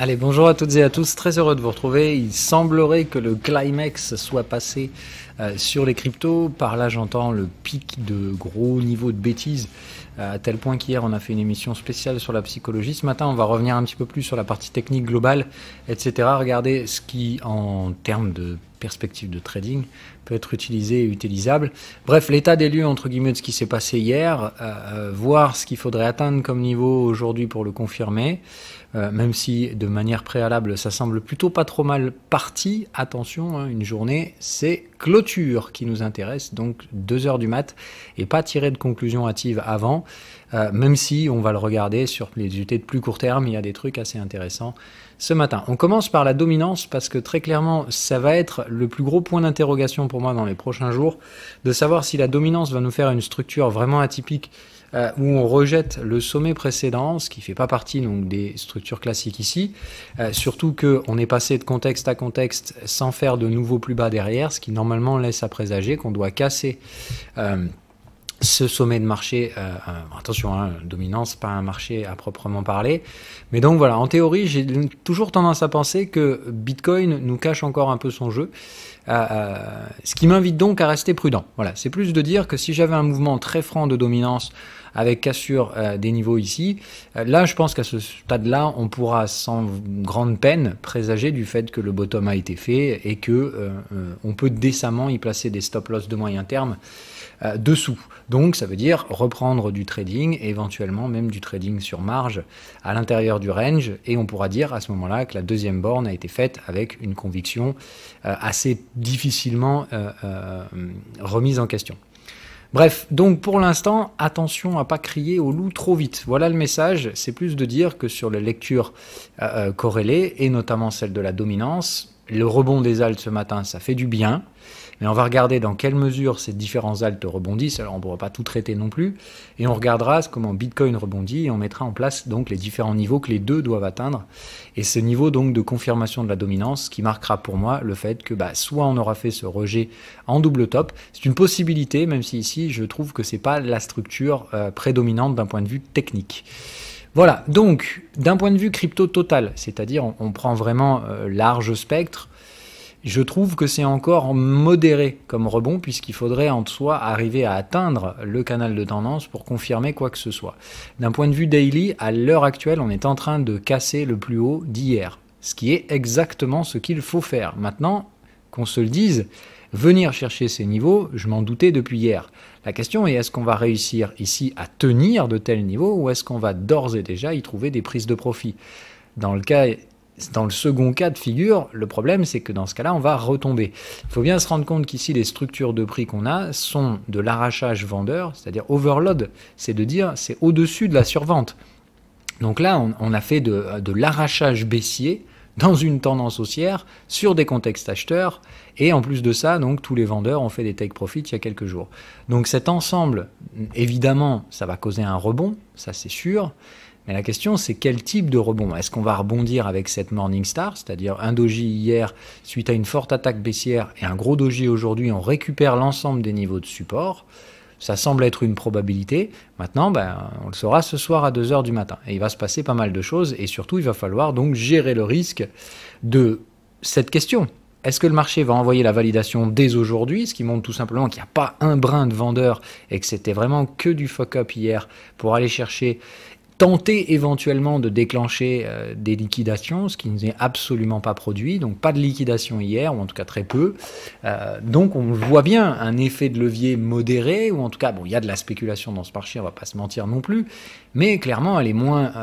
Allez, bonjour à toutes et à tous, très heureux de vous retrouver. Il semblerait que le climax soit passé sur les cryptos. Par là, j'entends le pic de gros niveaux de bêtises, à tel point qu'hier, on a fait une émission spéciale sur la psychologie. Ce matin, on va revenir un petit peu plus sur la partie technique globale, etc. Regardez ce qui, en termes de perspective de trading, peut être utilisé et utilisable. Bref, l'état des lieux, entre guillemets, de ce qui s'est passé hier, voir ce qu'il faudrait atteindre comme niveau aujourd'hui pour le confirmer. Même si de manière préalable ça semble plutôt pas trop mal parti, attention, hein, une journée c'est clôture qui nous intéresse, donc 2 heures du mat et pas tirer de conclusion hâtive avant, même si on va le regarder sur les UT de plus court terme, il y a des trucs assez intéressants ce matin. On commence par la dominance parce que très clairement ça va être le plus gros point d'interrogation pour moi dans les prochains jours, de savoir si la dominance va nous faire une structure vraiment atypique où on rejette le sommet précédent, ce qui ne fait pas partie donc, des structures classiques ici, surtout qu'on est passé de contexte à contexte sans faire de nouveaux plus bas derrière, ce qui normalement laisse à présager qu'on doit casser ce sommet de marché. Attention, hein, dominance, pas un marché à proprement parler, mais donc voilà, en théorie j'ai toujours tendance à penser que Bitcoin nous cache encore un peu son jeu. Ce qui m'invite donc à rester prudent. Voilà, c'est plus de dire que si j'avais un mouvement très franc de dominance avec cassure des niveaux ici, là je pense qu'à ce stade-là, on pourra sans grande peine présager du fait que le bottom a été fait et que on peut décemment y placer des stop-loss de moyen terme dessous. Donc ça veut dire reprendre du trading, et éventuellement même du trading sur marge à l'intérieur du range, et on pourra dire à ce moment-là que la deuxième borne a été faite avec une conviction assez difficilement remise en question. Bref, donc pour l'instant, attention à pas crier au loup trop vite. Voilà le message, c'est plus de dire que sur les lectures corrélées, et notamment celle de la dominance, le rebond des altes ce matin, ça fait du bien, mais on va regarder dans quelle mesure ces différents altes rebondissent, alors on ne pourra pas tout traiter non plus, et on regardera comment Bitcoin rebondit, et on mettra en place donc les différents niveaux que les deux doivent atteindre, et ce niveau donc de confirmation de la dominance qui marquera pour moi le fait que soit on aura fait ce rejet en double top, c'est une possibilité, même si ici je trouve que c'est pas la structure prédominante d'un point de vue technique. Voilà, donc d'un point de vue crypto total, c'est-à-dire on prend vraiment large spectre, je trouve que c'est encore modéré comme rebond, puisqu'il faudrait en soi arriver à atteindre le canal de tendance pour confirmer quoi que ce soit. D'un point de vue daily, à l'heure actuelle, on est en train de casser le plus haut d'hier, ce qui est exactement ce qu'il faut faire. Maintenant, qu'on se le dise, venir chercher ces niveaux, je m'en doutais depuis hier. La question est, est-ce qu'on va réussir ici à tenir de tels niveaux, ou est-ce qu'on va d'ores et déjà y trouver des prises de profit? Dans le second cas de figure, le problème c'est que dans ce cas-là, on va retomber. Il faut bien se rendre compte qu'ici, les structures de prix qu'on a sont de l'arrachage vendeur, c'est-à-dire overload, c'est de dire c'est au-dessus de la survente. Donc là, on a fait de l'arrachage baissier dans une tendance haussière sur des contextes acheteurs, et en plus de ça, donc tous les vendeurs ont fait des take profits il y a quelques jours. Donc cet ensemble, évidemment, ça va causer un rebond, ça c'est sûr. Mais la question, c'est quel type de rebond? Est-ce qu'on va rebondir avec cette Morningstar, c'est-à-dire un doji hier suite à une forte attaque baissière et un gros doji aujourd'hui, on récupère l'ensemble des niveaux de support? Ça semble être une probabilité. Maintenant, on le saura ce soir à 2 heures du matin. Et il va se passer pas mal de choses, et surtout, il va falloir donc gérer le risque de cette question. Est-ce que le marché va envoyer la validation dès aujourd'hui, ce qui montre tout simplement qu'il n'y a pas un brin de vendeur et que c'était vraiment que du fuck-up hier pour aller chercher, tenter éventuellement de déclencher des liquidations, ce qui n'est absolument pas produit, donc pas de liquidation hier, ou en tout cas très peu. Donc on voit bien un effet de levier modéré, ou en tout cas, bon, il y a de la spéculation dans ce marché, on va pas se mentir non plus, mais clairement elle est moins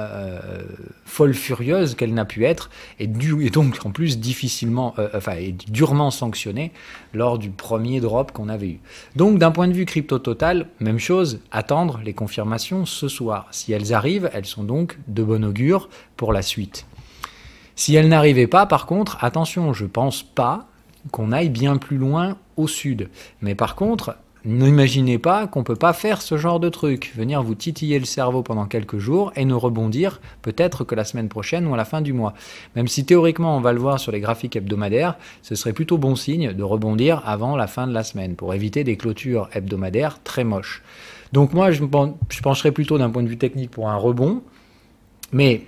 folle furieuse qu'elle n'a pu être, et donc en plus difficilement, et durement sanctionnée lors du premier drop qu'on avait eu. Donc d'un point de vue crypto total, même chose, attendre les confirmations ce soir. Si elles arrivent, elles sont donc de bon augure pour la suite. Si elles n'arrivaient pas, par contre, attention, je pense pas qu'on aille bien plus loin au sud. Mais par contre, n'imaginez pas qu'on peut pas faire ce genre de truc, venir vous titiller le cerveau pendant quelques jours et ne rebondir peut-être que la semaine prochaine ou à la fin du mois. Même si théoriquement on va le voir sur les graphiques hebdomadaires, ce serait plutôt bon signe de rebondir avant la fin de la semaine pour éviter des clôtures hebdomadaires très moches. Donc moi je pencherais plutôt d'un point de vue technique pour un rebond, mais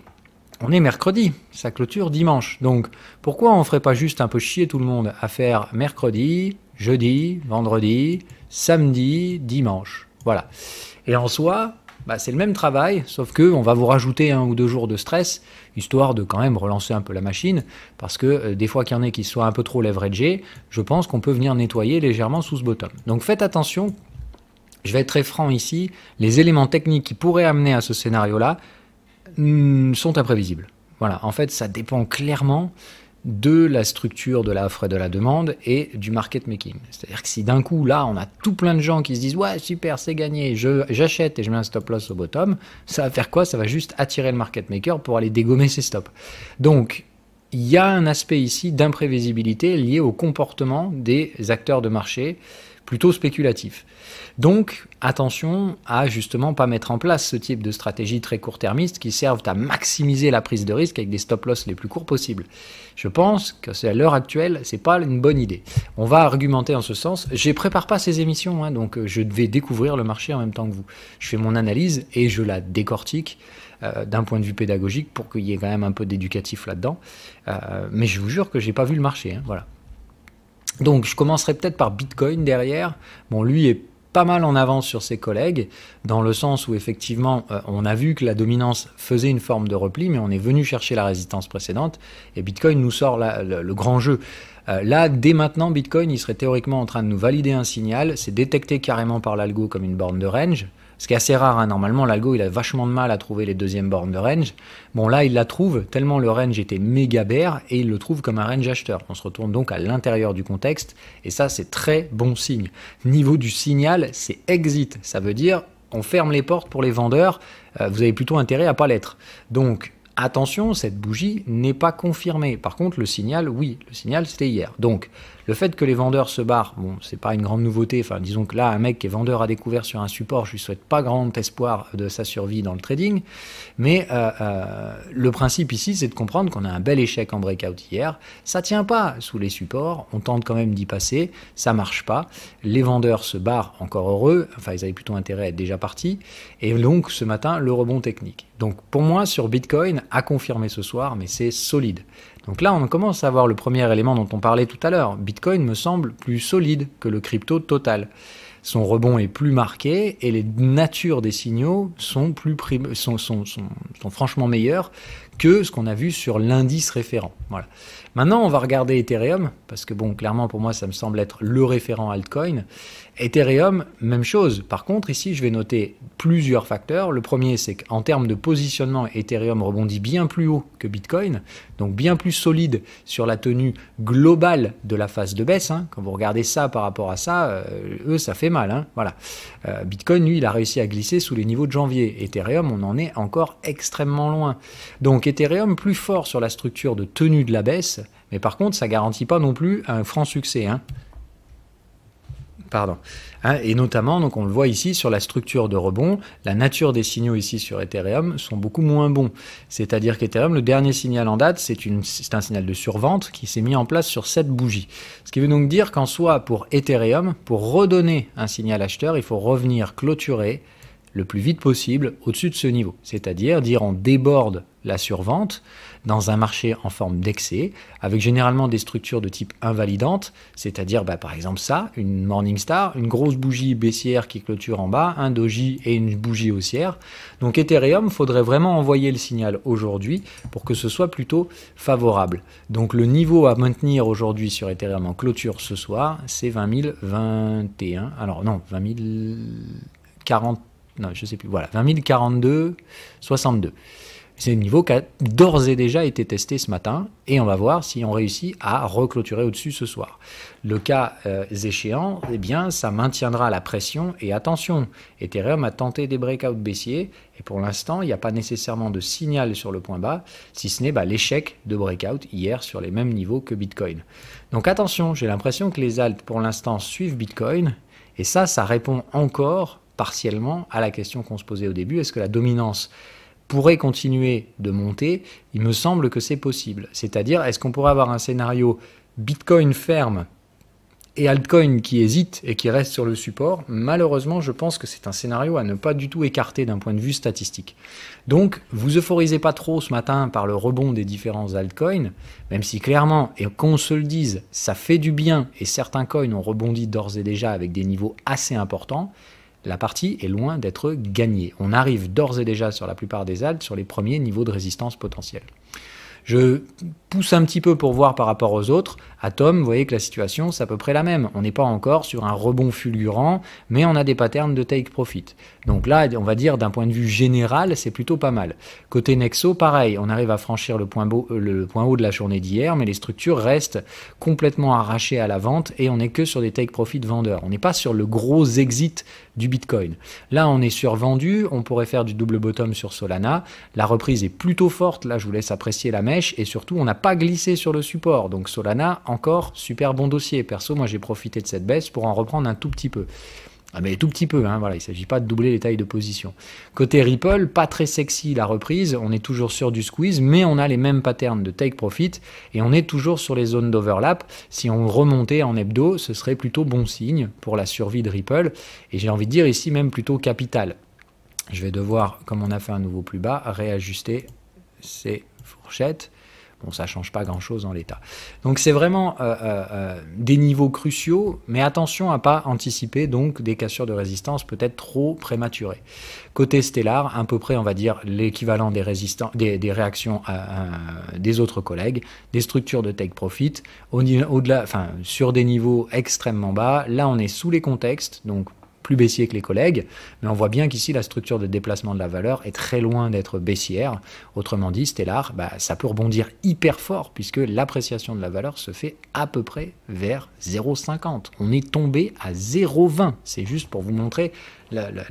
On est mercredi, ça clôture dimanche. Donc, pourquoi on ne ferait pas juste un peu chier tout le monde à faire mercredi, jeudi, vendredi, samedi, dimanche? Voilà. Et en soi, c'est le même travail, sauf que on va vous rajouter 1 ou 2 jours de stress, histoire de quand même relancer un peu la machine, parce que des fois qu'il y en ait qui soient un peu trop leveragés, je pense qu'on peut venir nettoyer légèrement sous ce bottom. Donc faites attention, je vais être très franc ici, les éléments techniques qui pourraient amener à ce scénario-là sont imprévisibles. Voilà, en fait, ça dépend clairement de la structure de l'offre et de la demande et du market making. C'est-à-dire que si d'un coup, là, on a tout plein de gens qui se disent « Ouais, super, c'est gagné, j'achète et je mets un stop loss au bottom », ça va faire quoi? Ça va juste attirer le market maker pour aller dégommer ses stops. Donc, il y a un aspect ici d'imprévisibilité lié au comportement des acteurs de marché plutôt spéculatifs. Donc, attention à justement pas mettre en place ce type de stratégie très court-termiste qui servent à maximiser la prise de risque avec des stop-loss les plus courts possibles. Je pense que à l'heure actuelle, c'est pas une bonne idée. On va argumenter en ce sens. Je ne prépare pas ces émissions, donc je vais découvrir le marché en même temps que vous. Je fais mon analyse et je la décortique d'un point de vue pédagogique pour qu'il y ait quand même un peu d'éducatif là-dedans. Mais je vous jure que j'ai pas vu le marché. Voilà. Donc, je commencerai peut-être par Bitcoin derrière. Bon, lui est pas mal en avance sur ses collègues, dans le sens où effectivement, on a vu que la dominance faisait une forme de repli, mais on est venu chercher la résistance précédente, et Bitcoin nous sort le grand jeu. Là, dès maintenant, Bitcoin, il serait théoriquement en train de nous valider un signal, c'est détecté carrément par l'algo comme une borne de range, ce qui est assez rare, normalement l'algo il a vachement de mal à trouver les deuxièmes bornes de range. Bon là il la trouve, tellement le range était méga bear, et il le trouve comme un range acheteur. On se retourne donc à l'intérieur du contexte, et ça c'est très bon signe. Niveau du signal, c'est exit, ça veut dire on ferme les portes pour les vendeurs, vous avez plutôt intérêt à pas l'être. Donc attention, cette bougie n'est pas confirmée. Par contre, le signal, oui, le signal c'était hier. Donc, le fait que les vendeurs se barrent, bon, c'est pas une grande nouveauté. Enfin, disons que là, un mec qui est vendeur à découvert sur un support, je lui souhaite pas grand espoir de sa survie dans le trading. Mais le principe ici, c'est de comprendre qu'on a un bel échec en breakout hier. Ça tient pas sous les supports. On tente quand même d'y passer. Ça marche pas. Les vendeurs se barrent, encore heureux. Enfin, ils avaient plutôt intérêt à être déjà partis. Et donc, ce matin, le rebond technique. Donc, pour moi, sur Bitcoin, à confirmer ce soir, mais c'est solide. Donc là, on commence à avoir le premier élément dont on parlait tout à l'heure. Bitcoin me semble plus solide que le crypto total. Son rebond est plus marqué et les natures des signaux sont franchement meilleures que ce qu'on a vu sur l'indice référent. Voilà. Maintenant, on va regarder Ethereum, parce que bon, clairement pour moi, ça me semble être le référent altcoin. Ethereum, même chose. Par contre, ici, je vais noter plusieurs facteurs. Le premier, c'est qu'en termes de positionnement, Ethereum rebondit bien plus haut que Bitcoin, donc bien plus solide sur la tenue globale de la phase de baisse. Quand vous regardez ça par rapport à ça, ça fait mal. Voilà. Bitcoin, lui, il a réussi à glisser sous les niveaux de janvier. Ethereum, on en est encore extrêmement loin. Donc Ethereum, plus fort sur la structure de tenue de la baisse, mais par contre, ça ne garantit pas non plus un franc succès. Pardon. Et notamment, donc on le voit ici sur la structure de rebond, la nature des signaux ici sur Ethereum sont beaucoup moins bons. C'est-à-dire qu'Ethereum, le dernier signal en date, c'est un signal de survente qui s'est mis en place sur cette bougie. Ce qui veut donc dire qu'en soi, pour Ethereum, pour redonner un signal acheteur, il faut revenir clôturer le plus vite possible au-dessus de ce niveau. C'est-à-dire dire on déborde la survente dans un marché en forme d'excès, avec généralement des structures de type invalidante, c'est-à-dire par exemple ça, une Morningstar, une grosse bougie baissière qui clôture en bas, un doji et une bougie haussière. Donc Ethereum, il faudrait vraiment envoyer le signal aujourd'hui pour que ce soit plutôt favorable. Donc le niveau à maintenir aujourd'hui sur Ethereum en clôture ce soir, c'est 20 021, alors non, 20 040, non je sais plus, voilà, 20 042, 62. C'est un niveau qui a d'ores et déjà été testé ce matin et on va voir si on réussit à reclôturer au-dessus ce soir. Le cas échéant, eh bien, ça maintiendra la pression et attention, Ethereum a tenté des breakouts baissiers et pour l'instant, il n'y a pas nécessairement de signal sur le point bas, si ce n'est l'échec de breakout hier sur les mêmes niveaux que Bitcoin. Donc attention, j'ai l'impression que les alts pour l'instant suivent Bitcoin et ça répond encore partiellement à la question qu'on se posait au début, est-ce que la dominance pourrait continuer de monter? Il me semble que c'est possible. C'est-à-dire, est-ce qu'on pourrait avoir un scénario Bitcoin ferme et altcoins qui hésitent et qui restent sur le support, malheureusement, je pense que c'est un scénario à ne pas du tout écarter d'un point de vue statistique. Donc, vous euphorisez pas trop ce matin par le rebond des différents altcoins, même si clairement, et qu'on se le dise, ça fait du bien, et certains coins ont rebondi d'ores et déjà avec des niveaux assez importants, la partie est loin d'être gagnée. On arrive d'ores et déjà sur la plupart des alts sur les premiers niveaux de résistance potentielle. Je pousse un petit peu pour voir par rapport aux autres. Atom, vous voyez que la situation, c'est à peu près la même. On n'est pas encore sur un rebond fulgurant, mais on a des patterns de take profit. Donc là, on va dire d'un point de vue général, c'est plutôt pas mal. Côté Nexo, pareil, on arrive à franchir le point haut de la journée d'hier, mais les structures restent complètement arrachées à la vente et on n'est que sur des take profit vendeurs. On n'est pas sur le gros exit du Bitcoin. Là, on est survendu, on pourrait faire du double bottom sur Solana. La reprise est plutôt forte, là je vous laisse apprécier la mèche, et surtout on n'a pas glissé sur le support. Donc Solana, encore super bon dossier. Perso, moi j'ai profité de cette baisse pour en reprendre un tout petit peu. Ah mais tout petit peu, hein, voilà, il ne s'agit pas de doubler les tailles de position. Côté Ripple, pas très sexy la reprise, on est toujours sur du squeeze, mais on a les mêmes patterns de take profit, et on est toujours sur les zones d'overlap. Si on remontait en hebdo, ce serait plutôt bon signe pour la survie de Ripple, et j'ai envie de dire ici même plutôt capital. Je vais devoir, comme on a fait un nouveau plus bas, réajuster ces fourchettes. Bon, ça ne change pas grand-chose en l'état. Donc c'est vraiment des niveaux cruciaux, mais attention à ne pas anticiper donc des cassures de résistance peut-être trop prématurées. Côté Stellar, à peu près, on va dire, l'équivalent des réactions des autres collègues, des structures de take profit, au-delà, enfin, sur des niveaux extrêmement bas. Là, on est sous les contextes, donc plus baissier que les collègues, mais on voit bien qu'ici la structure de déplacement de la valeur est très loin d'être baissière. Autrement dit, Stellar, ça peut rebondir hyper fort puisque l'appréciation de la valeur se fait à peu près vers 0,50. On est tombé à 0,20. C'est juste pour vous montrer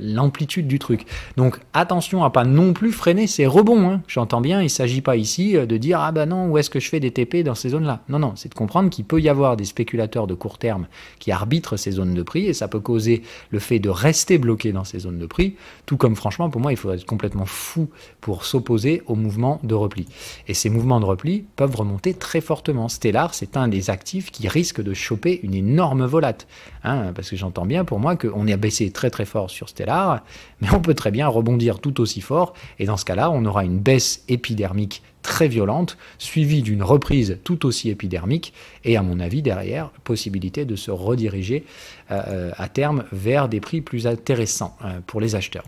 l'amplitude du truc. Donc attention à pas non plus freiner ces rebonds. Hein. J'entends bien, il ne s'agit pas ici de dire ah ben non, où est-ce que je fais des TP dans ces zones-là. Non, non, c'est de comprendre qu'il peut y avoir des spéculateurs de court terme qui arbitrent ces zones de prix et ça peut causer le fait de rester bloqué dans ces zones de prix, tout comme franchement pour moi il faudrait être complètement fou pour s'opposer aux mouvements de repli. Et ces mouvements de repli peuvent remonter très fortement. Stellar, c'est un des actifs qui risque de choper une énorme volate. Hein, parce que j'entends bien pour moi qu'on est baissé très très fort sur Stellar, mais on peut très bien rebondir tout aussi fort, et dans ce cas-là, on aura une baisse épidermique très violente, suivie d'une reprise tout aussi épidermique, et à mon avis, derrière, possibilité de se rediriger à terme vers des prix plus intéressants pour les acheteurs.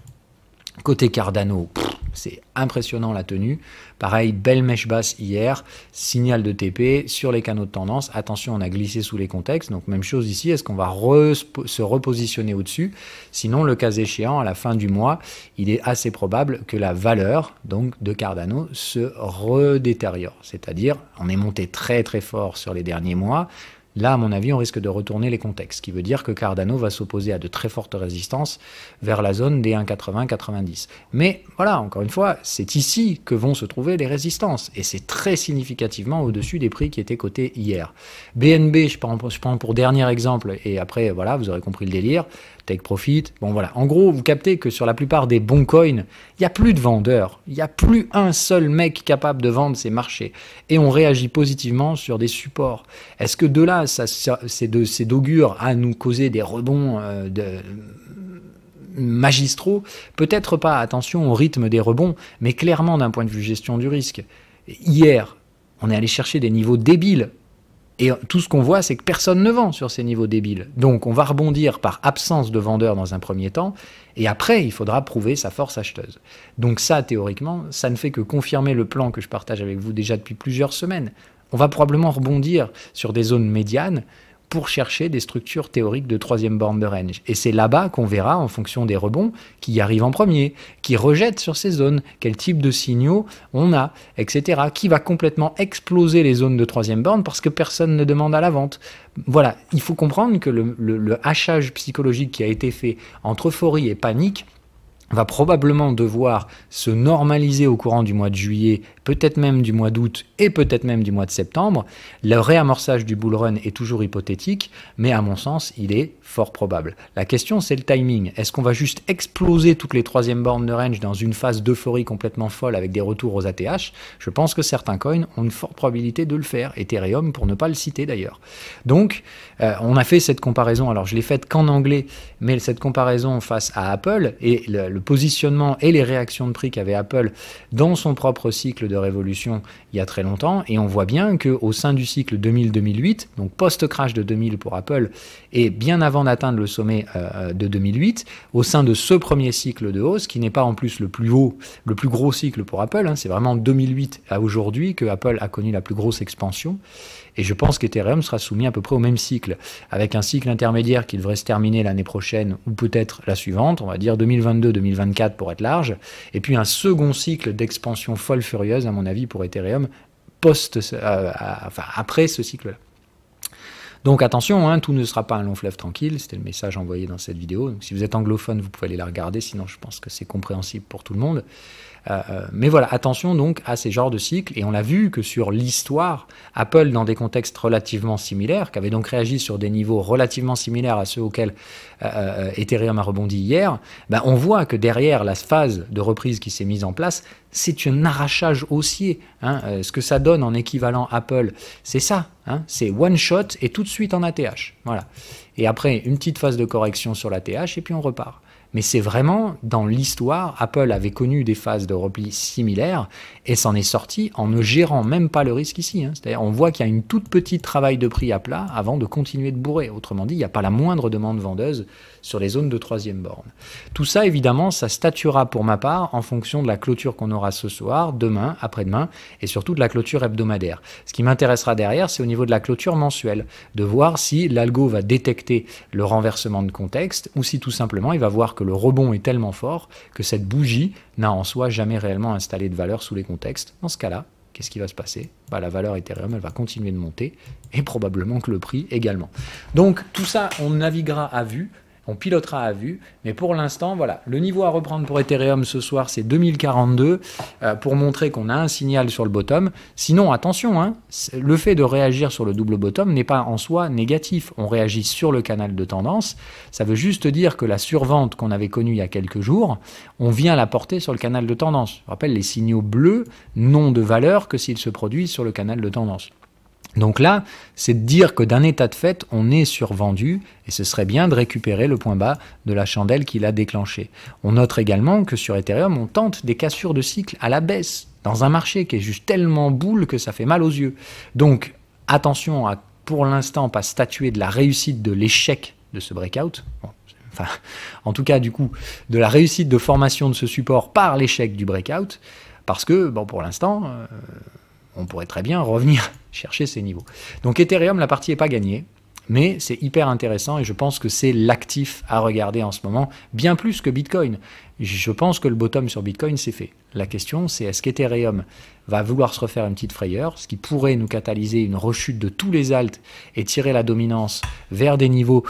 Côté Cardano, c'est impressionnant la tenue. Pareil, belle mèche basse hier, signal de TP sur les canaux de tendance. Attention, on a glissé sous les contextes, donc même chose ici. Est-ce qu'on va se repositionner au-dessus? Sinon, le cas échéant, à la fin du mois, il est assez probable que la valeur donc de Cardano se redétériore. C'est-à-dire, on est monté très très fort sur les derniers mois. Là, à mon avis, on risque de retourner les contextes, ce qui veut dire que Cardano va s'opposer à de très fortes résistances vers la zone des 1,80-90. Mais voilà, encore une fois, c'est ici que vont se trouver les résistances, et c'est très significativement au-dessus des prix qui étaient cotés hier. BNB, je prends pour dernier exemple, et après, voilà, vous aurez compris le délire. Take profit, bon voilà. En gros, vous captez que sur la plupart des bons coins, il n'y a plus de vendeurs. Il n'y a plus un seul mec capable de vendre ces marchés. Et on réagit positivement sur des supports. Est-ce que de là, c'est d'augure à nous causer des rebonds magistraux? Peut-être pas, attention au rythme des rebonds, mais clairement d'un point de vue gestion du risque. Hier, on est allé chercher des niveaux débiles. Et tout ce qu'on voit, c'est que personne ne vend sur ces niveaux débiles. Donc on va rebondir par absence de vendeurs dans un premier temps, et après, il faudra prouver sa force acheteuse. Donc ça, théoriquement, ça ne fait que confirmer le plan que je partage avec vous déjà depuis plusieurs semaines. On va probablement rebondir sur des zones médianes pour chercher des structures théoriques de troisième borne de range. Et c'est là-bas qu'on verra, en fonction des rebonds, qui arrivent en premier, qui rejettent sur ces zones, quel type de signaux on a, etc. Qui va complètement exploser les zones de troisième borne parce que personne ne demande à la vente. Voilà, il faut comprendre que le hachage psychologique qui a été fait entre euphorie et panique va probablement devoir se normaliser au courant du mois de juillet, peut-être même du mois d'août et peut-être même du mois de septembre. Le réamorçage du bull run est toujours hypothétique, mais à mon sens, il est fort probable. La question, c'est le timing. Est-ce qu'on va juste exploser toutes les troisièmes bornes de range dans une phase d'euphorie complètement folle avec des retours aux ATH? Je pense que certains coins ont une forte probabilité de le faire. Ethereum, pour ne pas le citer d'ailleurs. Donc, on a fait cette comparaison. Alors, je l'ai faite qu'en anglais, mais cette comparaison face à Apple et le positionnement et les réactions de prix qu'avait Apple dans son propre cycle de révolution il y a très longtemps. Et on voit bien qu'au sein du cycle 2000-2008, donc post-crash de 2000 pour Apple, et bien avant d'atteindre le sommet de 2008, au sein de ce premier cycle de hausse, qui n'est pas en plus le plus gros cycle pour Apple, hein, c'est vraiment 2008 à aujourd'hui que Apple a connu la plus grosse expansion. Et je pense qu'Ethereum sera soumis à peu près au même cycle, avec un cycle intermédiaire qui devrait se terminer l'année prochaine, ou peut-être la suivante, on va dire 2022-2024 pour être large, et puis un second cycle d'expansion folle furieuse, à mon avis, pour Ethereum, après ce cycle-là. Donc attention, hein, tout ne sera pas un long fleuve tranquille, c'était le message envoyé dans cette vidéo. Donc, si vous êtes anglophone, vous pouvez aller la regarder, sinon je pense que c'est compréhensible pour tout le monde. Mais voilà, attention donc à ces genres de cycles, et on l'a vu que sur l'histoire, Apple, dans des contextes relativement similaires, qui avait donc réagi sur des niveaux relativement similaires à ceux auxquels Ethereum a rebondi hier, ben on voit que derrière la phase de reprise qui s'est mise en place, c'est un arrachage haussier. Hein. Ce que ça donne en équivalent Apple, c'est ça, hein, c'est one shot et tout de suite en ATH. Voilà. Et après, une petite phase de correction sur l'ATH, et puis on repart. Mais c'est vraiment, dans l'histoire, Apple avait connu des phases de repli similaires et s'en est sorti en ne gérant même pas le risque ici. Hein. C'est-à-dire, on voit qu'il y a une toute petite travail de prix à plat avant de continuer de bourrer. Autrement dit, il n'y a pas la moindre demande vendeuse sur les zones de troisième borne. Tout ça, évidemment, ça statuera pour ma part en fonction de la clôture qu'on aura ce soir, demain, après-demain, et surtout de la clôture hebdomadaire. Ce qui m'intéressera derrière, c'est au niveau de la clôture mensuelle, de voir si l'algo va détecter le renversement de contexte ou si tout simplement il va voir que le rebond est tellement fort que cette bougie n'a en soi jamais réellement installé de valeur sous les contextes. Dans ce cas-là, qu'est-ce qui va se passer? La valeur Ethereum, elle va continuer de monter et probablement que le prix également. Donc tout ça, on naviguera à vue. On pilotera à vue, mais pour l'instant, voilà, le niveau à reprendre pour Ethereum ce soir, c'est 2042, pour montrer qu'on a un signal sur le bottom. Sinon, attention, hein, le fait de réagir sur le double bottom n'est pas en soi négatif. On réagit sur le canal de tendance. Ça veut juste dire que la survente qu'on avait connue il y a quelques jours, on vient la porter sur le canal de tendance. Je rappelle, les signaux bleus n'ont de valeur que s'ils se produisent sur le canal de tendance. Donc là, c'est de dire que d'un état de fait, on est survendu et ce serait bien de récupérer le point bas de la chandelle qui l'a déclenché. On note également que sur Ethereum, on tente des cassures de cycle à la baisse dans un marché qui est juste tellement boule que ça fait mal aux yeux. Donc attention à, pour l'instant, pas statuer de la réussite de l'échec de ce breakout. Bon, enfin, en tout cas, du coup, de la réussite de formation de ce support par l'échec du breakout, parce que, bon, pour l'instant, on pourrait très bien revenir chercher ces niveaux. Donc Ethereum, la partie n'est pas gagnée, mais c'est hyper intéressant et je pense que c'est l'actif à regarder en ce moment, bien plus que Bitcoin. Je pense que le bottom sur Bitcoin, c'est fait. La question, c'est est-ce qu'Ethereum va vouloir se refaire une petite frayeur, ce qui pourrait nous catalyser une rechute de tous les alts et tirer la dominance vers des niveaux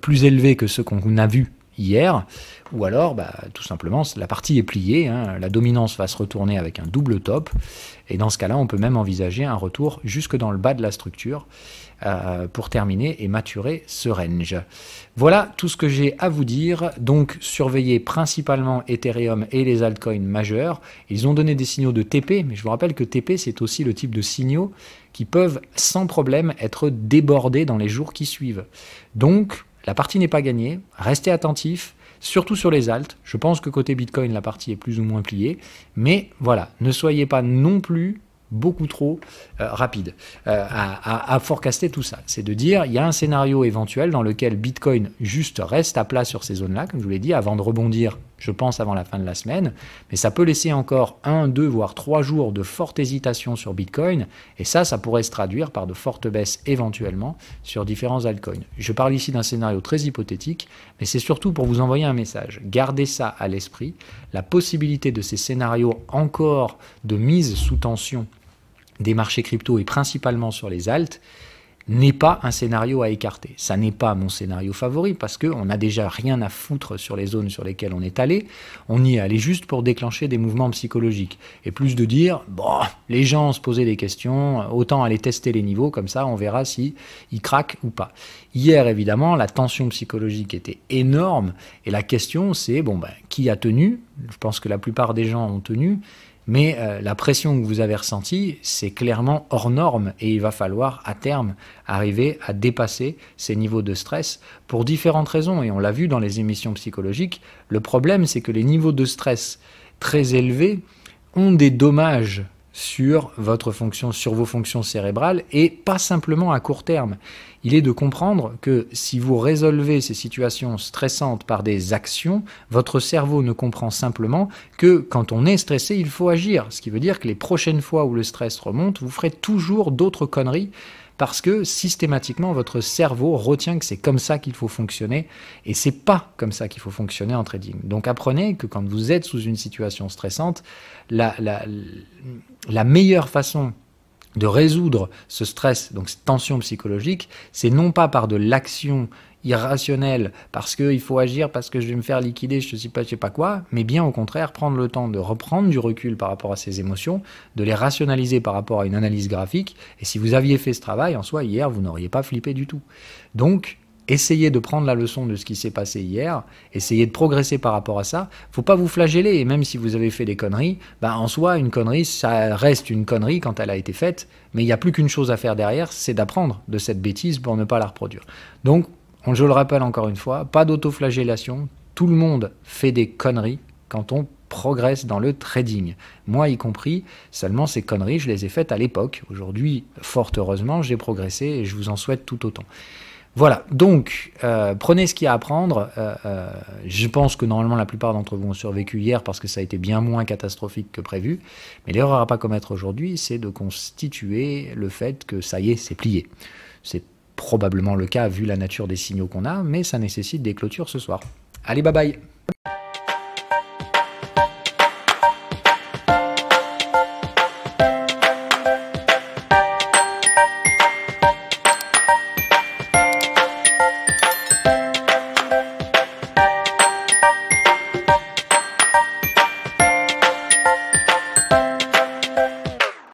plus élevés que ceux qu'on a vus hier, ou alors tout simplement la partie est pliée, hein, la dominance va se retourner avec un double top, et dans ce cas-là on peut même envisager un retour jusque dans le bas de la structure pour terminer et maturer ce range. Voilà tout ce que j'ai à vous dire. Donc surveillez principalement Ethereum et les altcoins majeurs. Ils ont donné des signaux de TP, mais je vous rappelle que TP c'est aussi le type de signaux qui peuvent sans problème être débordés dans les jours qui suivent. Donc la partie n'est pas gagnée, restez attentifs, surtout sur les alts. Je pense que côté Bitcoin, la partie est plus ou moins pliée. Mais voilà, ne soyez pas non plus beaucoup trop rapide à forecaster tout ça. C'est de dire, il y a un scénario éventuel dans lequel Bitcoin juste reste à plat sur ces zones-là, comme je vous l'ai dit, avant de rebondir, je pense, avant la fin de la semaine. Mais ça peut laisser encore 1, 2, voire 3 jours de forte hésitation sur Bitcoin. Et ça pourrait se traduire par de fortes baisses éventuellement sur différents altcoins. Je parle ici d'un scénario très hypothétique, mais c'est surtout pour vous envoyer un message. Gardez ça à l'esprit. La possibilité de ces scénarios encore de mise sous tension des marchés crypto et principalement sur les alts n'est pas un scénario à écarter. Ça n'est pas mon scénario favori parce qu'on n'a déjà rien à foutre sur les zones sur lesquelles on est allé. On y est allé juste pour déclencher des mouvements psychologiques. Et plus de dire, bon, les gens se posaient des questions, autant aller tester les niveaux, comme ça on verra si ils craquent ou pas. Hier, évidemment, la tension psychologique était énorme et la question c'est, bon, ben, qui a tenu? Je pense que la plupart des gens ont tenu. Mais la pression que vous avez ressentie, c'est clairement hors norme et il va falloir à terme arriver à dépasser ces niveaux de stress pour différentes raisons. Et on l'a vu dans les émissions psychologiques, le problème c'est que les niveaux de stress très élevés ont des dommages sur votre fonction, sur vos fonctions cérébrales et pas simplement à court terme. Il est de comprendre que si vous résolvez ces situations stressantes par des actions, votre cerveau ne comprend simplement que quand on est stressé, il faut agir. Ce qui veut dire que les prochaines fois où le stress remonte, vous ferez toujours d'autres conneries parce que systématiquement votre cerveau retient que c'est comme ça qu'il faut fonctionner et c'est pas comme ça qu'il faut fonctionner en trading. Donc apprenez que quand vous êtes sous une situation stressante, la meilleure façon de résoudre ce stress, donc cette tension psychologique, c'est non pas par de l'action irrationnelle, parce qu'il faut agir, parce que je vais me faire liquider, je sais pas quoi, mais bien au contraire, prendre le temps de reprendre du recul par rapport à ces émotions, de les rationaliser par rapport à une analyse graphique, et si vous aviez fait ce travail, en soi, hier, vous n'auriez pas flippé du tout. Donc, essayez de prendre la leçon de ce qui s'est passé hier, essayez de progresser par rapport à ça. Faut pas vous flageller, et même si vous avez fait des conneries, en soi, une connerie, ça reste une connerie quand elle a été faite, mais il n'y a plus qu'une chose à faire derrière, c'est d'apprendre de cette bêtise pour ne pas la reproduire. Donc, je le rappelle encore une fois, pas d'autoflagellation, tout le monde fait des conneries quand on progresse dans le trading. Moi y compris, seulement ces conneries, je les ai faites à l'époque. Aujourd'hui, fort heureusement, j'ai progressé et je vous en souhaite tout autant. Voilà, donc prenez ce qu'il y a à apprendre. Je pense que normalement la plupart d'entre vous ont survécu hier parce que ça a été bien moins catastrophique que prévu. Mais l'erreur à pas commettre aujourd'hui, c'est de constituer le fait que ça y est, c'est plié. C'est probablement le cas vu la nature des signaux qu'on a, mais ça nécessite des clôtures ce soir. Allez, bye bye!